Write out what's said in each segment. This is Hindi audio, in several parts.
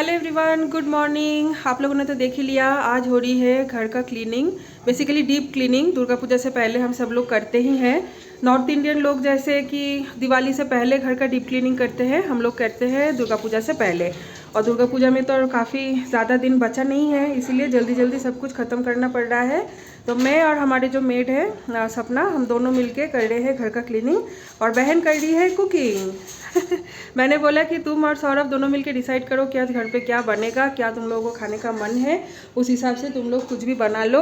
Hello everyone, good morning. आप लोगों ने तो देख ही लिया, आज हो रही है घर का cleaning, basically deep cleaning. Durga Puja से पहले हम सब लोग करते ही हैं। नॉर्थ इंडियन लोग जैसे कि दिवाली से पहले घर का डीप क्लीनिंग करते हैं, हम लोग करते हैं दुर्गा पूजा से पहले। और दुर्गा पूजा में तो काफ़ी ज़्यादा दिन बचा नहीं है, इसीलिए जल्दी जल्दी सब कुछ ख़त्म करना पड़ रहा है। तो मैं और हमारे जो मेड है सपना, हम दोनों मिलके कर रहे हैं घर का क्लीनिंग और बहन कर रही है कुकिंग। मैंने बोला कि तुम और सौरभ दोनों मिलके डिसाइड करो कि आज घर पे क्या बनेगा, क्या तुम लोगों को खाने का मन है, उस हिसाब से तुम लोग कुछ भी बना लो।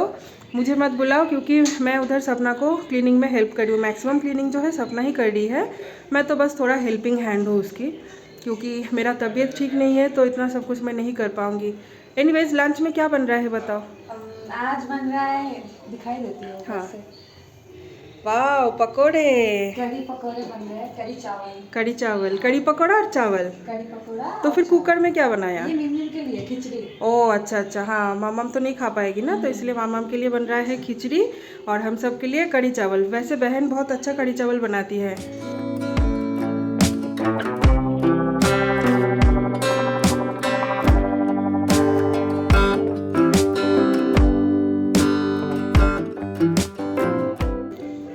मुझे मत बुलाओ क्योंकि मैं उधर सपना को क्लीनिंग में हेल्प कर रही हूँ। मैक्सिमम क्लीनिंग जो है सपना ही कर रही है, मैं तो बस थोड़ा हेल्पिंग हैंड हूँ उसकी, क्योंकि मेरा तबीयत ठीक नहीं है तो इतना सब कुछ मैं नहीं कर पाऊँगी। एनीवेज, लंच में क्या बन रहा है बताओ। आज बन रहा है, दिखाई देती है ऊपर हाँ, से। वाह, पकोड़े। कढ़ी पकोड़े बन रहे हैं, कढ़ी चावल। कढ़ी चावल, कढ़ी पकौड़ा और चावल। कढ़ी पकोड़ा तो और फिर चावल। कुकर में क्या बनाया? ये मिमन के लिए खिचड़ी। ओह अच्छा अच्छा, हाँ, मामाम तो नहीं खा पाएगी ना, तो इसलिए मामाम के लिए बन रहा है खिचड़ी और हम सब के लिए कढ़ी चावल। वैसे बहन बहुत अच्छा कढ़ी चावल बनाती है।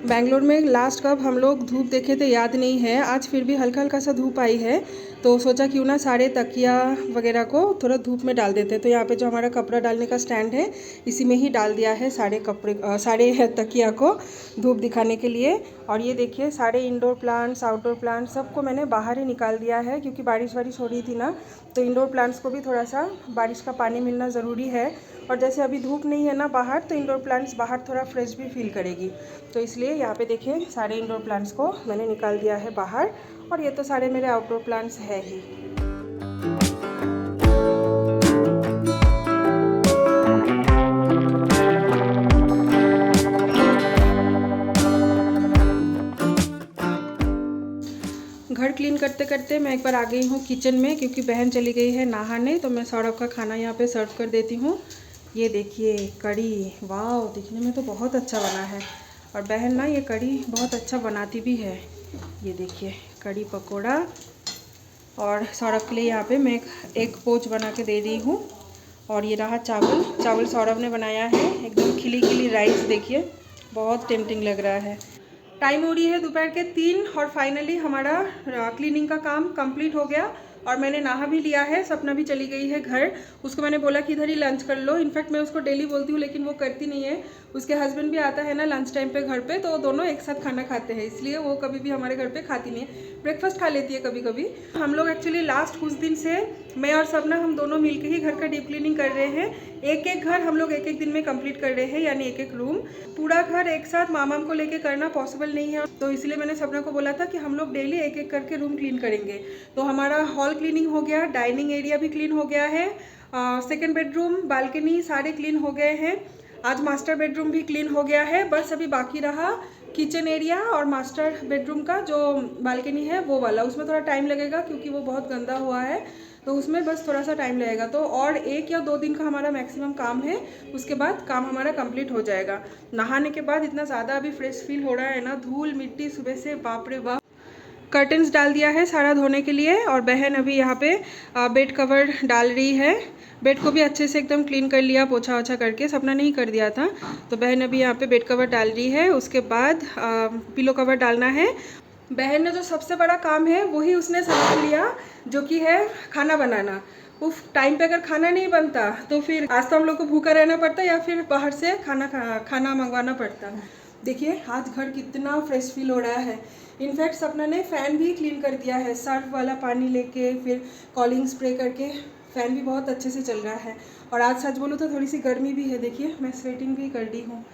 बैंगलोर में लास्ट कब हम लोग धूप देखे थे याद नहीं है, आज फिर भी हल्का हल्का सा धूप आई है, तो सोचा क्यों ना सारे तकिया वगैरह को थोड़ा धूप में डाल देते हैं। तो यहाँ पे जो हमारा कपड़ा डालने का स्टैंड है, इसी में ही डाल दिया है सारे कपड़े, सारे तकिया को धूप दिखाने के लिए। और ये देखिए, सारे इंडोर प्लांट्स आउटडोर प्लांट्स सबको मैंने बाहर ही निकाल दिया है, क्योंकि बारिश वारिश हो रही थी ना, तो इंडोर प्लांट्स को भी थोड़ा सा बारिश का पानी मिलना ज़रूरी है। और जैसे अभी धूप नहीं है ना बाहर, तो इंडोर प्लांट्स बाहर थोड़ा फ्रेश भी फील करेगी। तो इसलिए यहाँ पे देखिए सारे इंडोर प्लांट्स को मैंने निकाल दिया है बाहर, और ये तो सारे मेरे आउटडोर प्लांट्स है ही। घर क्लीन करते करते मैं एक बार आ गई हूँ किचन में, क्योंकि बहन चली गई है नहाने, तो मैं सौरभ का खाना यहाँ पे सर्व कर देती हूँ। ये देखिए कढ़ी, वाह, दिखने में तो बहुत अच्छा बना है। और बहन ना ये कढ़ी बहुत अच्छा बनाती भी है। ये देखिए कढ़ी पकोड़ा, और सौरभ के लिए यहाँ पे मैं एक पोच बना के दे दी हूँ। और ये रहा चावल, चावल सौरभ ने बनाया है, एकदम खिली खिली राइस, देखिए बहुत टेम्पटिंग लग रहा है। टाइम हो रही है दोपहर के 3 और फाइनली हमारा क्लीनिंग का काम कंप्लीट हो गया और मैंने नहा भी लिया है। सपना भी चली गई है घर, उसको मैंने बोला कि इधर ही लंच कर लो। इनफैक्ट मैं उसको डेली बोलती हूँ लेकिन वो करती नहीं है। उसके हस्बैंड भी आता है ना लंच टाइम पे घर पे, तो दोनों एक साथ खाना खाते हैं, इसलिए वो कभी भी हमारे घर पे खाती नहीं है। ब्रेकफास्ट खा लेती है कभी कभी। हम लोग एक्चुअली लास्ट कुछ दिन से मैं और सपना हम दोनों मिलकर ही घर का डीप क्लीनिंग कर रहे हैं। एक एक घर हम लोग एक एक दिन में कंप्लीट कर रहे हैं, यानी एक एक रूम। पूरा घर एक साथ मामा को लेके करना पॉसिबल नहीं है, तो इसलिए मैंने सपना को बोला था कि हम लोग डेली एक एक करके रूम क्लीन करेंगे। तो हमारा हॉल क्लीनिंग हो गया, डाइनिंग एरिया भी क्लीन हो गया है, सेकेंड बेडरूम, बालकनी सारे क्लीन हो गए हैं। आज मास्टर बेडरूम भी क्लीन हो गया है, बस अभी बाकी रहा किचन एरिया और मास्टर बेडरूम का जो बालकनी है वो वाला। उसमें थोड़ा टाइम लगेगा क्योंकि वो बहुत गंदा हुआ है, तो उसमें बस थोड़ा सा टाइम लगेगा। तो और 1 या 2 दिन का हमारा मैक्सिमम काम है, उसके बाद काम हमारा कंप्लीट हो जाएगा। नहाने के बाद इतना ज़्यादा अभी फ्रेश फील हो रहा है ना, धूल मिट्टी सुबह से, बाप रे बाप। कर्टन्स डाल दिया है सारा धोने के लिए, और बहन अभी यहाँ पे बेड कवर डाल रही है। बेड को भी अच्छे से एकदम क्लीन कर लिया, पोछा वोछा करके, सपना नहीं कर दिया था। तो बहन अभी यहाँ पे बेड कवर डाल रही है, उसके बाद पिलो कवर डालना है। बहन ने जो सबसे बड़ा काम है वही उसने संभाल लिया, जो कि है खाना बनाना। उफ, टाइम पे अगर खाना नहीं बनता तो फिर आज तो हम लोग को भूखा रहना पड़ता या फिर बाहर से खाना मंगवाना पड़ता। देखिए आज घर कितना फ्रेश फील हो रहा है। इनफैक्ट सपना ने फ़ैन भी क्लीन कर दिया है, सर्फ वाला पानी लेके, फिर कॉलिंग स्प्रे करके फ़ैन भी बहुत अच्छे से चल रहा है। और आज सच बोलूँ तो थोड़ी सी गर्मी भी है, देखिए मैं स्वेटिंग भी कर दी हूँ।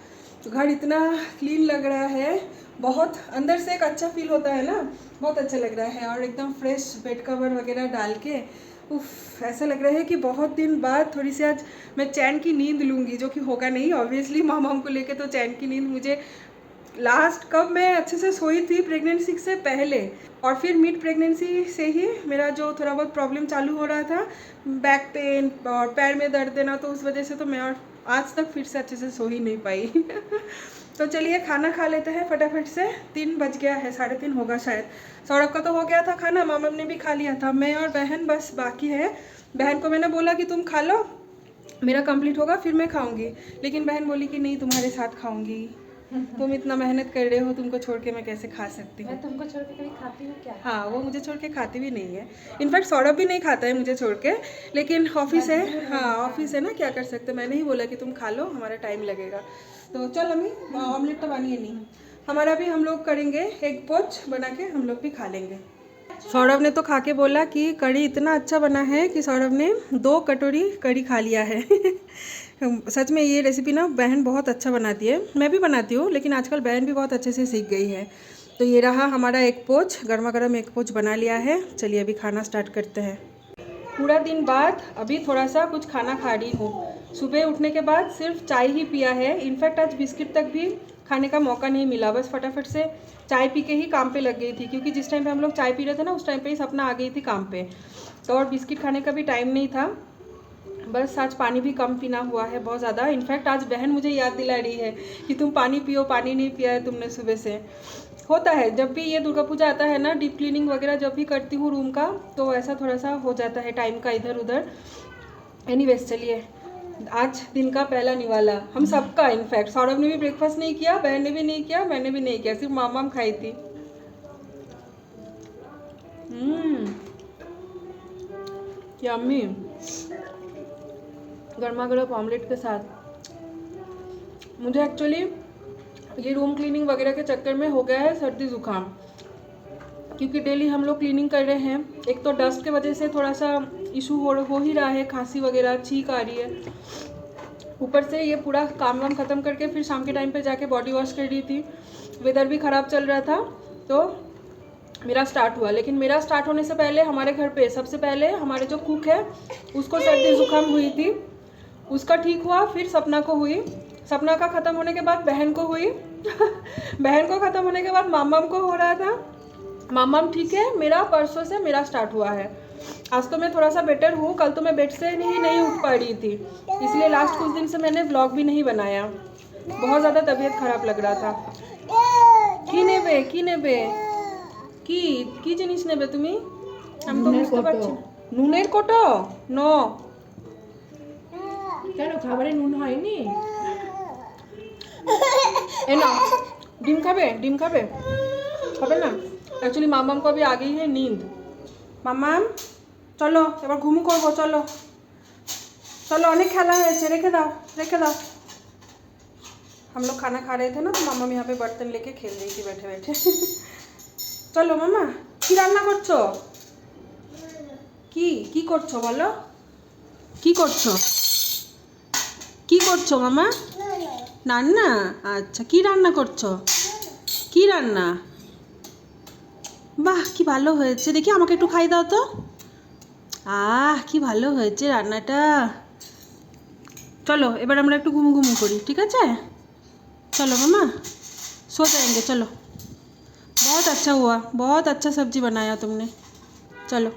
तो घर इतना क्लीन लग रहा है, बहुत अंदर से एक अच्छा फील होता है ना, बहुत अच्छा लग रहा है। और एकदम फ्रेश बेड कवर वगैरह डाल के उफ, ऐसा लग रहा है कि बहुत दिन बाद थोड़ी सी आज मैं चैन की नींद लूँगी, जो कि होगा नहीं ऑब्वियसली। मामा को लेके तो चैन की नींद मुझे लास्ट कब मैं अच्छे से सोई थी प्रेगनेंसी से पहले, और फिर मिड प्रेगनेंसी से ही मेरा जो थोड़ा बहुत प्रॉब्लम चालू हो रहा था, बैक पेन और पैर में दर्द देना, तो उस वजह से तो मैं और आज तक फिर से अच्छे से सो ही नहीं पाई। तो चलिए खाना खा लेते हैं फटाफट से, 3 बज गया है, 3:30 होगा शायद। सौरभ का तो हो गया था खाना, मामा ने भी खा लिया था, मैं और बहन बस बाकी है। बहन को मैंने बोला कि तुम खा लो, मेरा कंप्लीट होगा फिर मैं खाऊंगी, लेकिन बहन बोली कि नहीं तुम्हारे साथ खाऊंगी, तुम इतना मेहनत कर रहे हो, तुमको छोड़ के मैं कैसे खा सकती हूँ। मैं तुमको छोड़ के कभी खाती हूँ क्या? हाँ, वो मुझे छोड़ के खाती भी नहीं है, इनफैक्ट सौरभ भी नहीं खाता है मुझे छोड़ के, लेकिन ऑफिस है, हाँ ऑफिस है ना, क्या कर सकते, मैंने ही बोला कि तुम खा लो, हमारा टाइम लगेगा। तो चल अम्मी, ऑमलेट तो बनी है नहीं, हमारा भी हम लोग करेंगे, एग पोच बना के हम लोग भी खा लेंगे। सौरभ ने तो खा के बोला कि कढ़ी इतना अच्छा बना है कि सौरभ ने 2 कटोरी कढ़ी खा लिया है। सच में ये रेसिपी ना बहन बहुत अच्छा बनाती है, मैं भी बनाती हूँ, लेकिन आजकल बहन भी बहुत अच्छे से सीख गई है। तो ये रहा हमारा एग पोच, गर्मा गर्म एग पोच बना लिया है। चलिए अभी खाना स्टार्ट करते हैं। पूरा दिन बाद अभी थोड़ा सा कुछ खाना खा रही हूँ। सुबह उठने के बाद सिर्फ चाय ही पिया है, इनफैक्ट आज बिस्किट तक भी खाने का मौका नहीं मिला, बस फटाफट से चाय पी के ही काम पे लग गई थी, क्योंकि जिस टाइम पे हम लोग चाय पी रहे थे ना उस टाइम पे ही सपना आ गई थी काम पे, तो और बिस्किट खाने का भी टाइम नहीं था। बस आज पानी भी कम पीना हुआ है बहुत ज़्यादा, इनफैक्ट आज बहन मुझे याद दिला रही है कि तुम पानी पियो, पानी नहीं पिया है तुमने सुबह से। होता है जब भी ये दुर्गा पूजा आता है ना, डीप क्लीनिंग वगैरह जब भी करती हूँ रूम का, तो ऐसा थोड़ा सा हो जाता है टाइम का इधर उधर। एनीवेज चलिए, आज दिन का पहला निवाला हम सबका, इनफैक्ट सौरभ ने भी ब्रेकफास्ट नहीं किया, बहन ने भी नहीं किया, मैंने भी नहीं किया, सिर्फ मामा खाई थी। यम्मी, गर्मा गर्म ऑमलेट के साथ। मुझे एक्चुअली ये रूम क्लीनिंग वगैरह के चक्कर में हो गया है सर्दी ज़ुकाम, क्योंकि डेली हम लोग क्लीनिंग कर रहे हैं। एक तो डस्ट के वजह से थोड़ा सा इशू हो ही रहा है, खांसी वगैरह, छींक आ रही है, ऊपर से ये पूरा काम वाम ख़त्म करके फिर शाम के टाइम पे जाके बॉडी वॉश कर रही थी, वेदर भी ख़राब चल रहा था, तो मेरा स्टार्ट हुआ। लेकिन मेरा स्टार्ट होने से पहले हमारे घर पे सबसे पहले हमारे जो कुक है उसको सर्दी ज़ुकाम हुई थी, उसका ठीक हुआ, फिर सपना को हुई, सपना का ख़त्म होने के बाद बहन को हुई बहन को ख़त्म होने के बाद मामम को हो रहा था, मामम ठीक है, मेरा परसों से मेरा स्टार्ट हुआ है। आज तो मैं थोड़ा सा बेटर हूँ, कल तो मैं बेड से नहीं उठ पा रही थी, इसलिए लास्ट कुछ दिन से मैंने व्लॉग भी नहीं बनाया, बहुत ज़्यादा तबीयत ख़राब लग रहा था। की नेबे की जिनिस नेबे तुमी? আমি তো বুঝতে পারছি না। নুনের কোটো নো, কেন খাবারে নুন হয়নি? ए ना ডিম খাবে, ডিম খাবে, হবে না? অ্যাকচুয়ালি মামাম को अभी आ गई है नींद। মামাম চলো এবার ঘুমু করবো, চলো চলো, অনেক খেলা হয়েছে, রেখে দাও রেখে দাও। हम लोग खाना खा रहे थे ना, तो मामा यहाँ पे बर्तन लेके खेल रही थी बैठे बैठे। चलो मामा, কি রান্না করছো? কি করছো বলো, কি করছো, কি করছো মামা? রান্না, আচ্ছা কি রান্না করছো, কি রান্না? বাহ কি ভালো হয়েছে, দেখি আমাকে একটু খাই দাও তো। কি ভালো হয়েছে রান্নাটা। চলো এবার আমরা একটু ঘুমু ঘুমু করি, ঠিক আছে? चलो मामा सो जाएंगे, चलो। बहुत अच्छा हुआ, बहुत अच्छा सब्जी बनाया तुमने। चलो,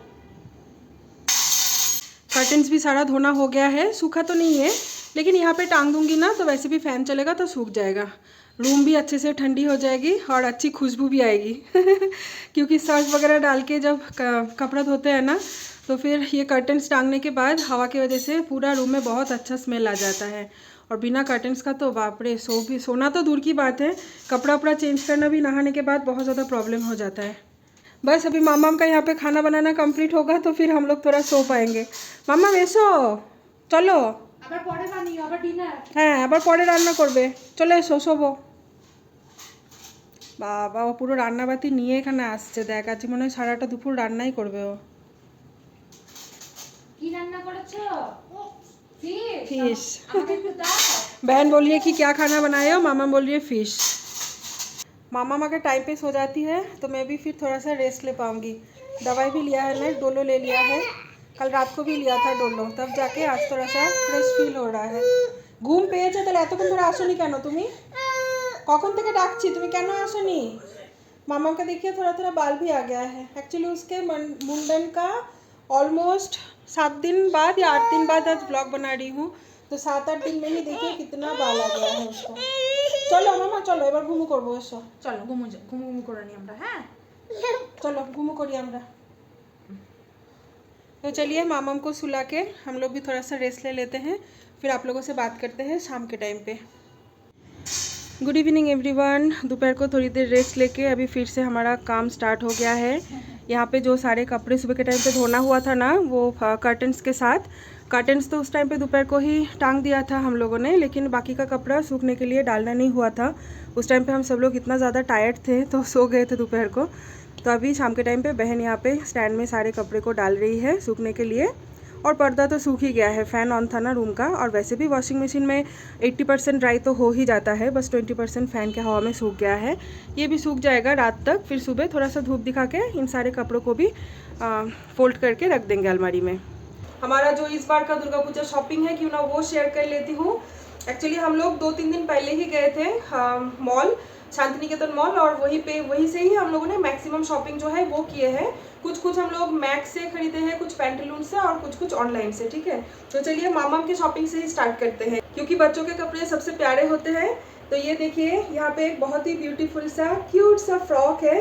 कर्टन्स भी सारा धोना हो गया है, सूखा तो नहीं है, लेकिन यहाँ पे टांग दूंगी ना तो वैसे भी फ़ैन चलेगा तो सूख जाएगा, रूम भी अच्छे से ठंडी हो जाएगी और अच्छी खुशबू भी आएगी क्योंकि सर्फ वगैरह डाल के जब कपड़ा धोते हैं ना, तो फिर ये कर्टन्स टांगने के बाद हवा की वजह से पूरा रूम में बहुत अच्छा स्मेल आ जाता है। और बिना कर्टन्स का तो बाप रे, सोना तो दूर की बात है, कपड़ा वपड़ा चेंज करना भी नहाने के बाद बहुत ज़्यादा प्रॉब्लम हो जाता है। बस अभी मामाम का यहाँ पे खाना बनाना कंप्लीट होगा तो फिर हम लोग थोड़ा सो पाएंगे। मामा एसो, चलो। আবার পরে বানিও, আবার ডিনার। হ্যাঁ আবার পরে রান্না করবে, চলে এসো, শোবো। বাবা ও পুরো রান্নাবাতি নিয়ে এখানে আসছে, দেখ আজ মনে হয় সারাটা দুপুর রান্নাই করবে ও। কি রান্না করেছো? फिश। আমাকে একটু দাও। बहन बोल रही है कि क्या खाना बनाए हो, मामा बोल रही है फिश। मामा अगर टाइम पे सो जाती है तो मैं भी फिर थोड़ा सा रेस्ट ले पाऊंगी। दवाई भी लिया है ना, डोलो ले लिया है, कल रात को भी लिया था डोलो, तब जाके आज थोड़ा सा फ्रेश फील हो रहा है। ঘুম পেয়েছে তাহলে এতক্ষণ ধরে আসোনি কেন তুমি? কখন থেকে ডাকছি, তুমি কেন আসোনি? मामा का देखिए थोड़ा थोड़ा बाल भी आ गया है, एक्चुअली उसके मुंडन का ऑलमोस्ट 7 दिन बाद या 8 दिन बाद आज ब्लॉग बना रही हूँ, तो 7-8 दिन में ही देखिए कितना बाल आ गया है उसको। चलो मामा चलो এবার ঘুমু করবো, এসো চলো ঘুমু করে নি আমরা, হ্যাঁ চলো ঘুমু করি আমরা। तो चलिए मामम को सुला के हम लोग भी थोड़ा सा रेस्ट ले लेते हैं, फिर आप लोगों से बात करते हैं शाम के टाइम पे। Good evening everyone. दोपहर को थोड़ी देर रेस्ट लेके अभी फिर से हमारा काम स्टार्ट हो गया है। यहाँ पे जो सारे कपड़े सुबह के टाइम पे धोना हुआ था ना, वो कर्टन्स के साथ, कर्टन्स तो उस टाइम पे दोपहर को ही टांग दिया था हम लोगों ने, लेकिन बाकी का कपड़ा सूखने के लिए डालना नहीं हुआ था। उस टाइम पे हम सब लोग इतना ज़्यादा टायर्ड थे तो सो गए थे दोपहर को। तो अभी शाम के टाइम पे बहन यहाँ पे स्टैंड में सारे कपड़े को डाल रही है सूखने के लिए। और पर्दा तो सूख ही गया है, फ़ैन ऑन था ना रूम का, और वैसे भी वॉशिंग मशीन में 80% ड्राई तो हो ही जाता है, बस 20% फ़ैन के हवा में सूख गया है। ये भी सूख जाएगा रात तक, फिर सुबह थोड़ा सा धूप दिखा के इन सारे कपड़ों को भी फोल्ड करके रख देंगे अलमारी में। हमारा जो इस बार का दुर्गा पूजा शॉपिंग है, क्यों ना वो शेयर कर लेती हूँ। एक्चुअली हम लोग 2-3 दिन पहले ही गए थे मॉल, शांति निकेतन मॉल, और वहीं से ही हम लोगों ने मैक्सिमम शॉपिंग जो है वो किए हैं। कुछ हम लोग मैक्स से खरीदे हैं, कुछ पैंटलून से, और कुछ ऑनलाइन से। ठीक है, तो चलिए मामम के शॉपिंग से ही स्टार्ट करते हैं, क्योंकि बच्चों के कपड़े सबसे प्यारे होते हैं। तो ये देखिए, यहाँ पे एक बहुत ही ब्यूटीफुल सा क्यूट सा फ्रॉक है।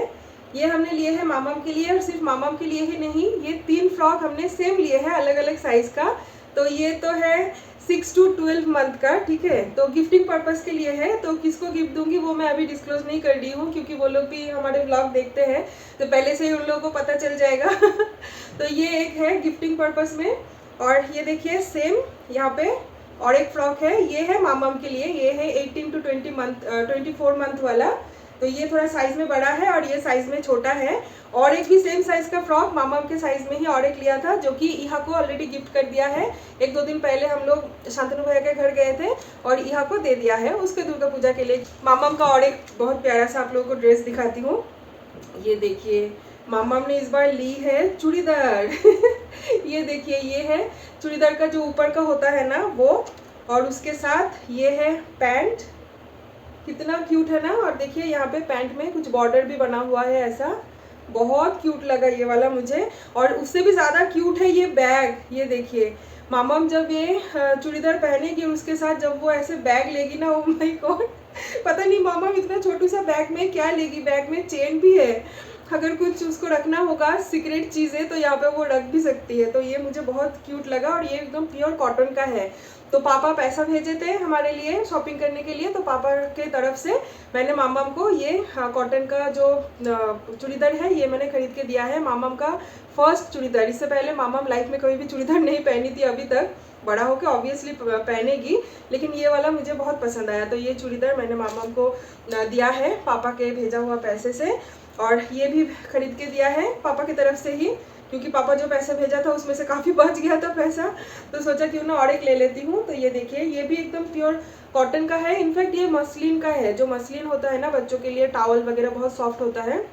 ये हमने लिए है मामम के लिए, और सिर्फ मामम के लिए ही नहीं, ये 3 फ्रॉक हमने सेम लिए हैं, अलग अलग साइज का। तो ये तो है 6 to 12 मंथ का। ठीक है, तो गिफ्टिंग पर्पस के लिए है। तो किसको गिफ्ट दूंगी वो मैं अभी डिस्क्लोज नहीं कर रही हूँ, क्योंकि वो लोग भी हमारे व्लॉग देखते हैं, तो पहले से ही उन लोगों को पता चल जाएगा। तो ये एक है गिफ्टिंग पर्पस में। और ये देखिए सेम यहाँ पे और एक फ्रॉक है, ये है मामम के लिए, ये है 18 to 24 मंथ वाला। तो ये थोड़ा साइज में बड़ा है और ये साइज में छोटा है। और एक भी सेम साइज का फ्रॉक मामम के साइज में ही और एक लिया था, जो कि इहा को ऑलरेडी गिफ्ट कर दिया है। 1-2 दिन पहले हम लोग शांतनु भैया के घर गए थे और इहा को दे दिया है उसके दुर्गा पूजा के लिए। मामम का और एक बहुत प्यारा सा आप लोगों को ड्रेस दिखाती हूँ। ये देखिए, मामम ने इस बार ली है चूड़ीदार। ये देखिए, ये है चूड़ीदार का जो ऊपर का होता है ना वो, और उसके साथ ये है पैंट। कितना क्यूट है ना। और देखिए यहाँ पे पैंट में कुछ बॉर्डर भी बना हुआ है, ऐसा बहुत क्यूट लगा ये वाला मुझे। और उससे भी ज़्यादा क्यूट है ये बैग। ये देखिए, मामम जब ये चूड़ीदार पहनेगी और उसके साथ जब वो ऐसे बैग लेगी ना, ओ माय गॉड, पता नहीं मामम इतना छोटू सा बैग में क्या लेगी। बैग में चेन भी है, अगर कुछ उसको रखना होगा सीक्रेट चीज़ें तो यहाँ पे वो रख भी सकती है। तो ये मुझे बहुत क्यूट लगा, और ये एकदम प्योर कॉटन का है। तो पापा पैसा भेजे थे हमारे लिए शॉपिंग करने के लिए, तो पापा के तरफ से मैंने मामम को ये कॉटन का जो चूड़ीदार है ये मैंने खरीद के दिया है। मामम का फर्स्ट चूड़ीदार, इससे पहले मामम लाइफ में कभी भी चूड़ीदार नहीं पहनी थी अभी तक। बड़ा होकर ऑब्वियसली पहनेगी, लेकिन ये वाला मुझे बहुत पसंद आया। तो ये चूड़ीदार मैंने मामम को दिया है पापा के भेजा हुआ पैसे से। और ये भी खरीद के दिया है पापा की तरफ से ही, क्योंकि पापा जो पैसे भेजा था उसमें से काफ़ी बच गया था पैसा, तो सोचा क्यों ना और एक ले लेती हूँ। तो ये देखिए, ये भी एकदम प्योर कॉटन का है। इनफैक्ट ये मसलिन का है, जो मसलिन होता है ना बच्चों के लिए, टावल वगैरह बहुत सॉफ्ट होता है,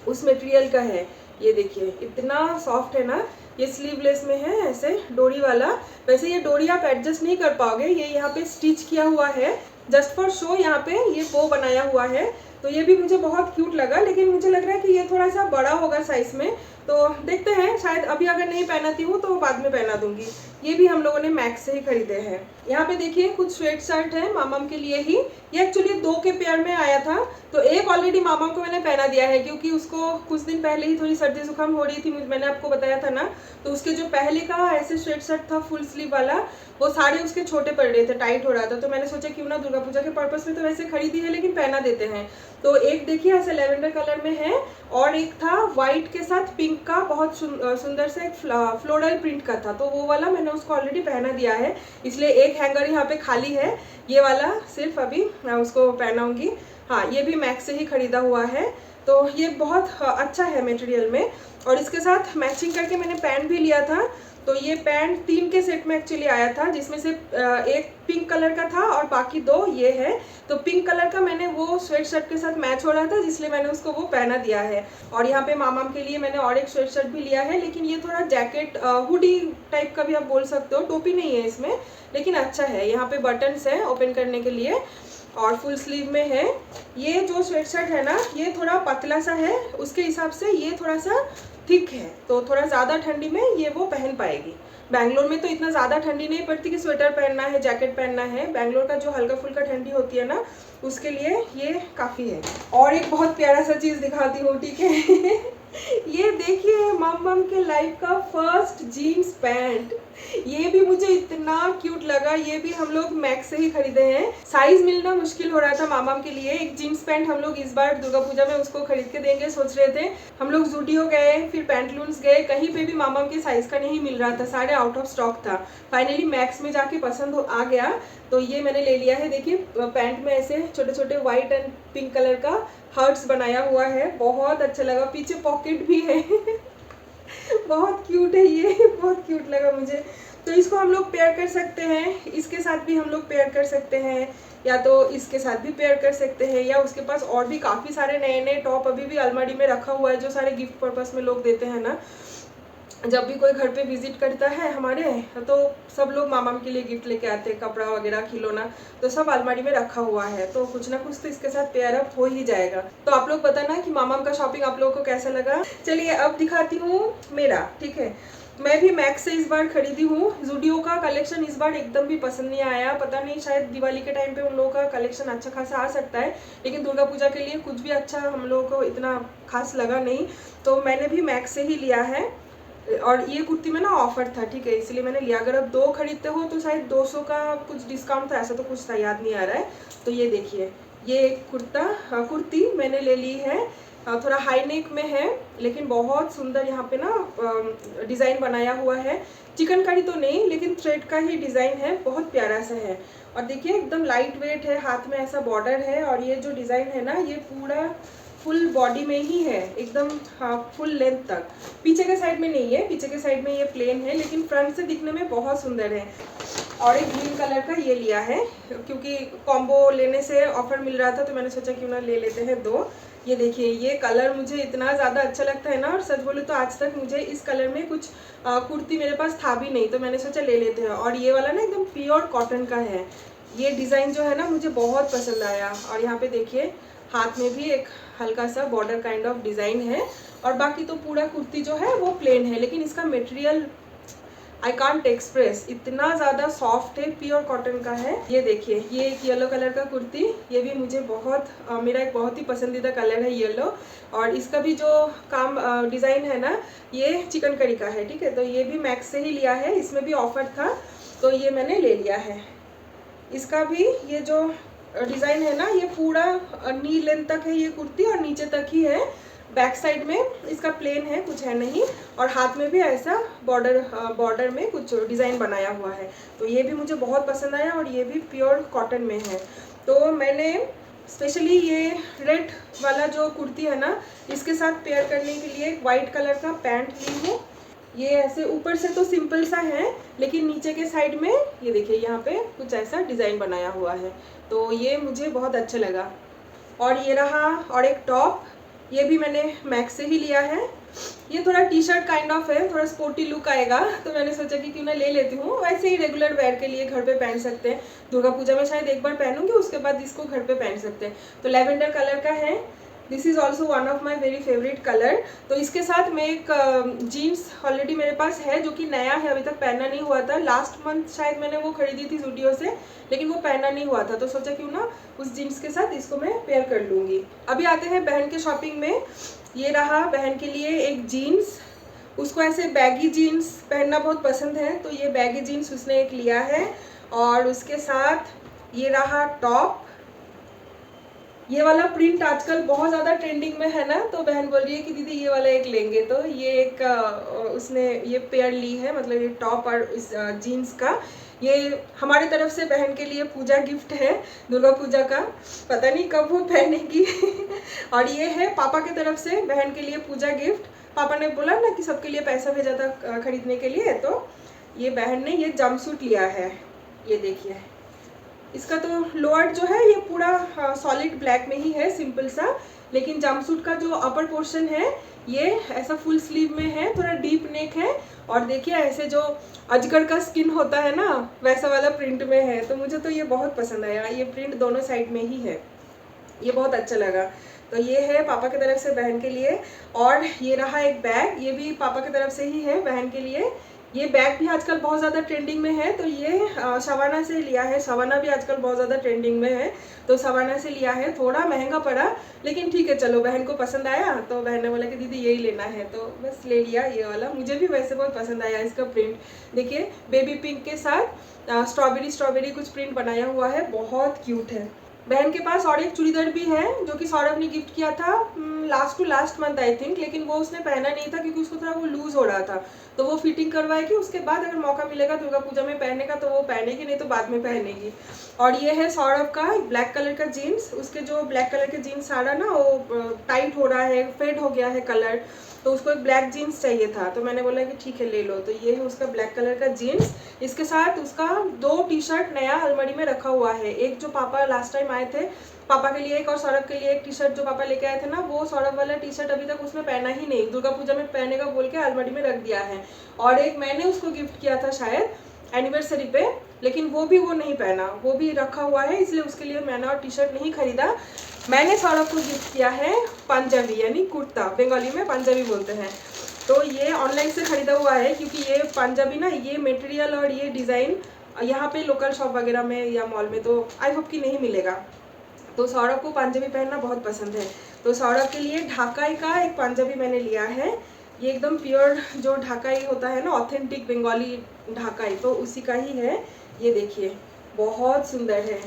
उस मटेरियल का है। ये देखिए इतना सॉफ्ट है ना। ये स्लीवलेस में है, ऐसे डोरी वाला। वैसे ये डोरी आप एडजस्ट नहीं कर पाओगे, ये यहाँ पे स्टिच किया हुआ है जस्ट फॉर शो। यहाँ पे ये बो बनाया हुआ है। तो ये भी मुझे बहुत क्यूट लगा, लेकिन मुझे लग रहा है कि ये थोड़ा सा बड़ा होगा साइज में। तो देखते हैं, शायद अभी अगर नहीं पहनाती हूँ तो बाद में पहना दूंगी। ये भी हम लोगों ने मैक्स से ही खरीदे हैं। यहाँ पे देखिए कुछ स्वेट शर्ट है मामम के लिए ही। ये एक्चुअली 2 के पेयर में आया था, तो एक ऑलरेडी मामम को मैंने पहना दिया है, क्योंकि उसको कुछ दिन पहले ही थोड़ी सर्दी जुकाम हो रही थी, मैंने आपको बताया था ना। तो उसके जो पहले का ऐसे स्वेट शर्ट था फुल स्लीव वाला, वो सारे उसके छोटे पड़ रहे थे, टाइट हो रहा था। तो मैंने सोचा क्यों ना दुर्गा पूजा के पर्पस में तो वैसे खरीदी है, लेकिन पहना देते हैं। तो एक देखिए ऐसे लेवेंडर कलर में है, और एक था वाइट के साथ पिंक का, बहुत सुंदर से एक फ्लोरल प्रिंट का था। तो वो वाला मैंने उसको ऑलरेडी पहना दिया है, इसलिए एक हैंगर यहाँ पे खाली है। ये वाला सिर्फ अभी मैं उसको पहनाऊंगी। हाँ, ये भी मैक्स से ही खरीदा हुआ है। तो ये बहुत अच्छा है मटेरियल में। और इसके साथ मैचिंग करके मैंने पैंट भी लिया था। तो ये पैंट 3 के सेट में एक्चुअली आया था, जिसमें से एक पिंक कलर का था और बाकी 2 ये है। तो पिंक कलर का मैंने वो स्वेट शर्ट के साथ मैच हो रहा था, इसलिए मैंने उसको वो पहना दिया है। और यहाँ पे मामम के लिए मैंने और एक स्वेट शर्ट भी लिया है, लेकिन ये थोड़ा जैकेट हुडी टाइप का भी आप बोल सकते हो, टोपी नहीं है इसमें, लेकिन अच्छा है। यहाँ पे बटन्स है ओपन करने के लिए, और फुल स्लीव में है। ये जो स्वेट शर्ट है ना, ये थोड़ा पतला सा है, उसके हिसाब से ये थोड़ा सा थिक है, तो थोड़ा ज़्यादा ठंडी में ये वो पहन पाएगी। बैंगलोर में तो इतना ज़्यादा ठंडी नहीं पड़ती कि स्वेटर पहनना है, जैकेट पहनना है। बैंगलोर का जो हल्का फुल्का ठंडी होती है ना, उसके लिए ये काफ़ी है। और एक बहुत प्यारा सा चीज़ दिखाती हूँ, ठीक है। ये देखिए मम के लाइफ का फर्स्ट जीन्स पैंट। ये भी मुझे इतना क्यूट लगा। ये भी हम लोग मैक्स से ही खरीदे हैं। साइज मिलना मुश्किल हो रहा था मामाम के लिए। एक जीन्स पैंट हम लोग इस बार दुर्गा पूजा में उसको खरीद के देंगे सोच रहे थे। हम लोग जूडियो गए, फिर पैंटलून्स गए, कहीं पे भी मामाम के साइज का नहीं मिल रहा था, सारे आउट ऑफ स्टॉक था। फाइनली मैक्स में जाके पसंद आ गया तो ये मैंने ले लिया है। देखिए पैंट में ऐसे छोटे छोटे व्हाइट एंड पिंक कलर का हार्ट्स बनाया हुआ है, बहुत अच्छा लगा। पीछे पॉकेट भी है बहुत क्यूट है ये, बहुत क्यूट लगा मुझे। तो इसको हम लोग पेयर कर सकते हैं, इसके साथ भी हम लोग पेयर कर सकते हैं, या तो इसके साथ भी पेयर कर सकते हैं, या उसके पास और भी काफ़ी सारे नए नए टॉप अभी भी अलमारी में रखा हुआ है जो सारे गिफ्ट पर्पस में लोग देते हैं ना। जब भी कोई घर पे विजिट करता है हमारे तो सब लोग मामाम के लिए गिफ्ट लेके आते हैं, कपड़ा वगैरह खिलौना, तो सब अलमारी में रखा हुआ है। तो कुछ ना कुछ तो इसके साथ पेयर अप हो ही जाएगा। तो आप लोग बताना कि मामाम का शॉपिंग आप लोगों को कैसा लगा। चलिए अब दिखाती हूँ मेरा, ठीक है। मैं भी मैक्स से इस बार खरीदी हूँ। जूडियो का कलेक्शन इस बार एकदम भी पसंद नहीं आया, पता नहीं शायद दिवाली के टाइम पे उन लोगों का कलेक्शन अच्छा खासा आ सकता है, लेकिन दुर्गा पूजा के लिए कुछ भी अच्छा हम लोगों को इतना खास लगा नहीं। तो मैंने भी मैक्स से ही लिया है, और ये कुर्ती में ना ऑफर था, ठीक है, इसलिए मैंने लिया। अगर आप 2 खरीदते हो तो शायद 200 का कुछ डिस्काउंट था, ऐसा तो कुछ था, याद नहीं आ रहा है। तो ये देखिए ये कुर्ती मैंने ले ली है। थोड़ा हाई नेक में है, लेकिन बहुत सुंदर यहाँ पे ना डिज़ाइन बनाया हुआ है। चिकनकारी तो नहीं, लेकिन थ्रेड का ही डिज़ाइन है, बहुत प्यारा सा है। और देखिए एकदम लाइट वेट है, हाथ में ऐसा बॉर्डर है, और ये जो डिज़ाइन है ना ये पूरा फुल बॉडी में ही है, एकदम हाँ फुल लेंथ तक। पीछे के साइड में नहीं है, पीछे के साइड में ये प्लेन है, लेकिन फ्रंट से दिखने में बहुत सुंदर है। और एक ग्रीन कलर का ये लिया है, क्योंकि कॉम्बो लेने से ऑफर मिल रहा था, तो मैंने सोचा क्यों ना ले लेते हैं 2। ये देखिए ये कलर मुझे इतना ज़्यादा अच्छा लगता है ना, और सच बोलूँ तो आज तक मुझे इस कलर में कुछ कुर्ती मेरे पास था भी नहीं, तो मैंने सोचा ले लेते हैं। और ये वाला ना एकदम प्योर कॉटन का है। ये डिज़ाइन जो है ना मुझे बहुत पसंद आया। और यहाँ पे देखिए हाथ में भी एक हल्का सा बॉर्डर काइंड ऑफ डिज़ाइन है, और बाकी तो पूरा कुर्ती जो है वो प्लेन है, लेकिन इसका मटेरियल आई कांट एक्सप्रेस, इतना ज़्यादा सॉफ्ट है, प्योर कॉटन का है। ये देखिए ये एक येलो कलर का कुर्ती, ये भी मुझे मेरा एक बहुत ही पसंदीदा कलर है येलो। और इसका भी जो काम डिज़ाइन है ना ये चिकनकारी का है, ठीक है। तो ये भी मैक्स से ही लिया है, इसमें भी ऑफर था तो ये मैंने ले लिया है। इसका भी ये जो डिज़ाइन है ना ये पूरा नी लेंथ तक है ये कुर्ती, और नीचे तक ही है। बैक साइड में इसका प्लेन है, कुछ है नहीं, और हाथ में भी ऐसा बॉर्डर में कुछ डिज़ाइन बनाया हुआ है। तो ये भी मुझे बहुत पसंद आया, और ये भी प्योर कॉटन में है। तो मैंने स्पेशली ये रेड वाला जो कुर्ती है ना इसके साथ पेयर करने के लिए एक वाइट कलर का पैंट ली हूँ। ये ऐसे ऊपर से तो सिंपल सा है, लेकिन नीचे के साइड में ये देखिए यहाँ पे कुछ ऐसा डिज़ाइन बनाया हुआ है, तो ये मुझे बहुत अच्छा लगा। और ये रहा, और एक टॉप, ये भी मैंने मैक्स से ही लिया है। ये थोड़ा टी शर्ट काइंड ऑफ है, थोड़ा स्पोर्टी लुक आएगा, तो मैंने सोचा कि क्यों ना ले लेती हूँ। वैसे ही रेगुलर वेयर के लिए घर पे पहन सकते हैं, दुर्गा पूजा में शायद एक बार पहनूंगी, उसके बाद इसको घर पे पहन सकते हैं। तो लेवेंडर कलर का है, this is also one of my very favourite colour. तो इसके साथ में एक जीन्स ऑलरेडी मेरे पास है जो कि नया है, अभी तक पहना नहीं हुआ था। लास्ट मंथ शायद मैंने वो खरीदी थी जूडियो से, लेकिन वो पहना नहीं हुआ था, तो सोचा क्यों ना उस जीन्स के साथ इसको मैं पेयर कर लूँगी। अभी आते हैं बहन के शॉपिंग में। ये रहा बहन के लिए एक जीन्स, उसको ऐसे बैगी जीन्स पहनना बहुत पसंद है, तो ये बैगी जीन्स उसने एक लिया है। और उसके साथ ये रहा टॉप, ये वाला प्रिंट आजकल बहुत ज़्यादा ट्रेंडिंग में है ना, तो बहन बोल रही है कि दीदी ये वाला एक लेंगे, तो ये एक उसने ये पेयर ली है, मतलब ये टॉप और इस जीन्स का। ये हमारे तरफ से बहन के लिए पूजा गिफ्ट है दुर्गा पूजा का, पता नहीं कब वो पहनेगी और ये है पापा की तरफ से बहन के लिए पूजा गिफ्ट। पापा ने बोला ना कि सबके लिए पैसा भेजा था खरीदने के लिए, तो ये बहन ने ये जंपसूट लिया है। ये देखिए इसका तो लोअर जो है ये पूरा सॉलिड ब्लैक में ही है, सिंपल सा, लेकिन जंपसूट का जो अपर पोर्शन है ये ऐसा फुल स्लीव में है, थोड़ा डीप नेक है, और देखिए ऐसे जो अजगर का स्किन होता है ना वैसा वाला प्रिंट में है। तो मुझे तो ये बहुत पसंद आया, ये प्रिंट दोनों साइड में ही है, ये बहुत अच्छा लगा। तो ये है पापा की तरफ से बहन के लिए। और ये रहा एक बैग, ये भी पापा की तरफ से ही है बहन के लिए। ये बैग भी आजकल बहुत ज़्यादा ट्रेंडिंग में है, तो ये सवाना से लिया है। सवाना भी आजकल बहुत ज़्यादा ट्रेंडिंग में है, तो सवाना से लिया है। थोड़ा महंगा पड़ा, लेकिन ठीक है, चलो बहन को पसंद आया तो बहन ने बोला कि दीदी यही लेना है, तो बस ले लिया ये वाला। मुझे भी वैसे बहुत पसंद आया इसका प्रिंट। देखिए बेबी पिंक के साथ स्ट्रॉबेरी कुछ प्रिंट बनाया हुआ है, बहुत क्यूट है। बहन के पास और एक चूड़ीदार भी है जो कि सौरभ ने गिफ्ट किया था लास्ट मंथ आई थिंक, लेकिन वो उसने पहना नहीं था क्योंकि उसको थोड़ा वो लूज हो रहा था, तो वो फिटिंग करवाएगी। उसके बाद अगर मौका मिलेगा दुर्गा पूजा में पहनने का तो वो पहनेगी, नहीं तो बाद में पहनेगी। और ये है सौरभ का ब्लैक कलर का जीन्स। उसके जो ब्लैक कलर के जीन्स सारा ना वो टाइट हो रहा है, फेड हो गया है कलर, तो उसको एक ब्लैक जीन्स चाहिए था, तो मैंने बोला कि ठीक है ले लो। तो ये है उसका ब्लैक कलर का जीन्स। इसके साथ उसका 2 टी शर्ट नया अलमारी में रखा हुआ है। एक जो पापा लास्ट टाइम आए थे, पापा के लिए एक और सौरभ के लिए एक टी शर्ट जो पापा लेके आए थे ना, वो सौरभ वाला टी शर्ट अभी तक उसने पहना ही नहीं, दुर्गा पूजा में पहनेगा बोल के अलमारी में रख दिया है। और एक मैंने उसको गिफ्ट किया था शायद एनिवर्सरी पे, लेकिन वो नहीं पहना, वो भी रखा हुआ है, इसलिए उसके लिए मैंने और टी शर्ट नहीं खरीदा। मैंने सौरभ को गिफ्ट किया है पंजाबी, यानी कुर्ता, बंगाली में पंजाबी बोलते हैं। तो ये ऑनलाइन से खरीदा हुआ है, क्योंकि ये पंजाबी ना, ये मटेरियल और ये डिज़ाइन यहाँ पे लोकल शॉप वगैरह में या मॉल में तो आई होप कि नहीं मिलेगा। तो सौरभ को पंजाबी पहनना बहुत पसंद है, तो सौरभ के लिए ढाकाई का एक पंजाबी मैंने लिया है। ये एकदम प्योर जो ढाकाई होता है ना, ऑथेंटिक बंगाली ढाकाई, तो उसी का ही है। ये देखिए बहुत सुंदर है।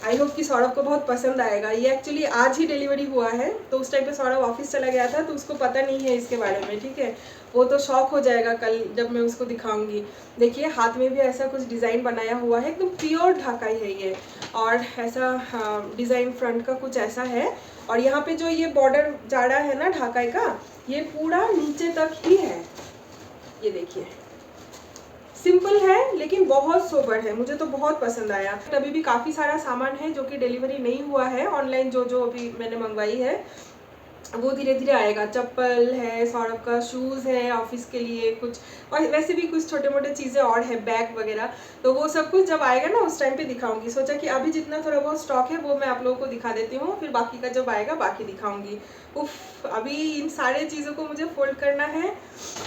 आई होप कि सौरभ को बहुत पसंद आएगा। ये एक्चुअली आज ही डिलीवरी हुआ है, तो उस टाइम पे सौरभ ऑफिस चला गया था, तो उसको पता नहीं है इसके बारे में, ठीक है। वो तो शॉक हो जाएगा कल जब मैं उसको दिखाऊंगी। देखिए हाथ में भी ऐसा कुछ डिज़ाइन बनाया हुआ है, एकदम प्योर ढाकाई है ये। और ऐसा डिज़ाइन फ्रंट का कुछ ऐसा है, और यहाँ पे जो ये बॉर्डर जा रहा है ना ढाकाई का, ये पूरा नीचे तक ही है। ये देखिए सिंपल है लेकिन बहुत सोबर है, मुझे तो बहुत पसंद आया। अभी भी काफ़ी सारा सामान है जो कि डिलीवरी नहीं हुआ है ऑनलाइन, जो अभी मैंने मंगवाई है वो धीरे धीरे आएगा। चप्पल है, सौरभ का शूज़ है ऑफिस के लिए कुछ, और वैसे भी कुछ छोटे मोटे चीज़ें और है, बैग वगैरह, तो वो सब कुछ जब आएगा ना उस टाइम पे दिखाऊंगी। सोचा कि अभी जितना थोड़ा बहुत स्टॉक है वो मैं आप लोगों को दिखा देती हूँ, फिर बाकी का जब आएगा बाकी दिखाऊंगी। उफ, अभी इन सारे चीज़ों को मुझे फोल्ड करना है,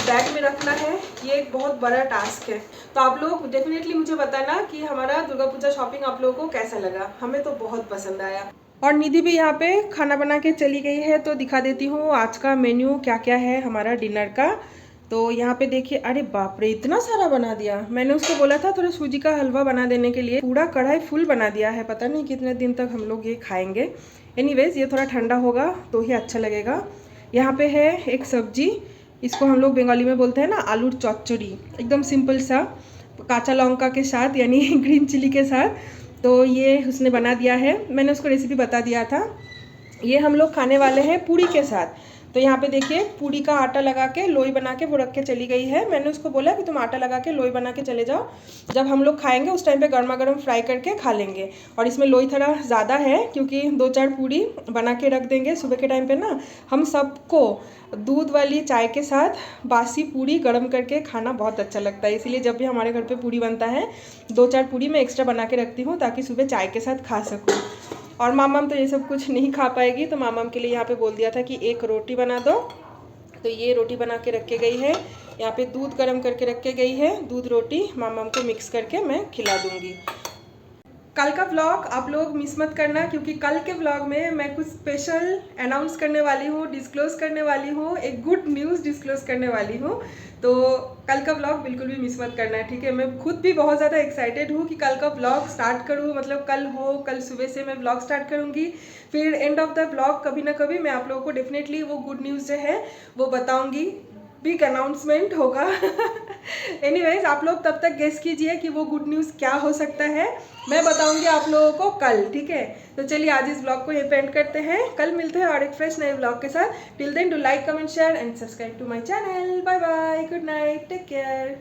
बैग में रखना है, ये एक बहुत बड़ा टास्क है। तो आप लोग डेफिनेटली मुझे बताना कि हमारा दुर्गा पूजा शॉपिंग आप लोगों को कैसा लगा। हमें तो बहुत पसंद आया। और निधि भी यहाँ पे खाना बना के चली गई है, तो दिखा देती हूँ आज का मेन्यू क्या क्या है हमारा डिनर का। तो यहाँ पे देखिए, अरे बाप रे इतना सारा बना दिया। मैंने उसको बोला था थोड़ा सूजी का हलवा बना देने के लिए, पूरा कढ़ाई फुल बना दिया है। पता नहीं कितने दिन तक हम लोग ये खाएंगे। एनीवेज ये थोड़ा ठंडा होगा तो ही अच्छा लगेगा। यहाँ पे है एक सब्जी, इसको हम लोग बंगाली में बोलते हैं ना आलू चौचड़ी, एकदम सिंपल सा काचा लौंका के साथ, यानी ग्रीन चिली के साथ। तो ये उसने बना दिया है, मैंने उसको रेसिपी बता दिया था। ये हम लोग खाने वाले हैं पूड़ी के साथ। तो यहाँ पे देखिए पूड़ी का आटा लगा के लोई बना के वो रख के चली गई है। मैंने उसको बोला कि तुम आटा लगा के लोई बना के चले जाओ, जब हम लोग खाएंगे उस टाइम पे गर्मा गर्म फ्राई करके खा लेंगे। और इसमें लोई थोड़ा ज़्यादा है क्योंकि 2-4 पूड़ी बना के रख देंगे सुबह के टाइम पे ना। हम सबको दूध वाली चाय के साथ बासी पूड़ी गर्म करके खाना बहुत अच्छा लगता है, इसीलिए जब भी हमारे घर पे पूड़ी बनता है 2-4 पूड़ी मैं एक्स्ट्रा बना के रखती हूँ ताकि सुबह चाय के साथ खा सकूँ। और मामाम तो ये सब कुछ नहीं खा पाएगी, तो मामाम के लिए यहाँ पे बोल दिया था कि एक रोटी बना दो। तो ये रोटी बना के रख के गई है, यहाँ पे दूध गर्म करके रख के गई है। दूध रोटी मामाम को मिक्स करके मैं खिला दूँगी। कल का व्लॉग आप लोग मिस मत करना, क्योंकि कल के व्लॉग में मैं कुछ स्पेशल अनाउंस करने वाली हूँ, डिस्क्लोज करने वाली हूँ, एक गुड न्यूज़ डिस्क्लोज करने वाली हूँ। तो कल का व्लॉग बिल्कुल भी मिस मत करना, ठीक है। मैं खुद भी बहुत ज़्यादा एक्साइटेड हूँ कि कल का व्लॉग स्टार्ट करूँ, मतलब कल सुबह से मैं व्लॉग स्टार्ट करूँगी। फिर एंड ऑफ द व्लॉग कभी ना कभी मैं आप लोगों को डेफिनेटली वो गुड न्यूज़ जो है वो बताऊँगी, बिग अनाउंसमेंट होगा। एनीवेज आप लोग तब तक गेस कीजिए कि वो गुड न्यूज़ क्या हो सकता है, मैं बताऊंगी आप लोगों को कल, ठीक है। तो चलिए आज इस ब्लॉग को यहीं पे एंड करते हैं, कल मिलते हैं और एक फ्रेश नए ब्लॉग के साथ। Till then do like, comment, share and subscribe to my channel. Bye bye, good night, take care.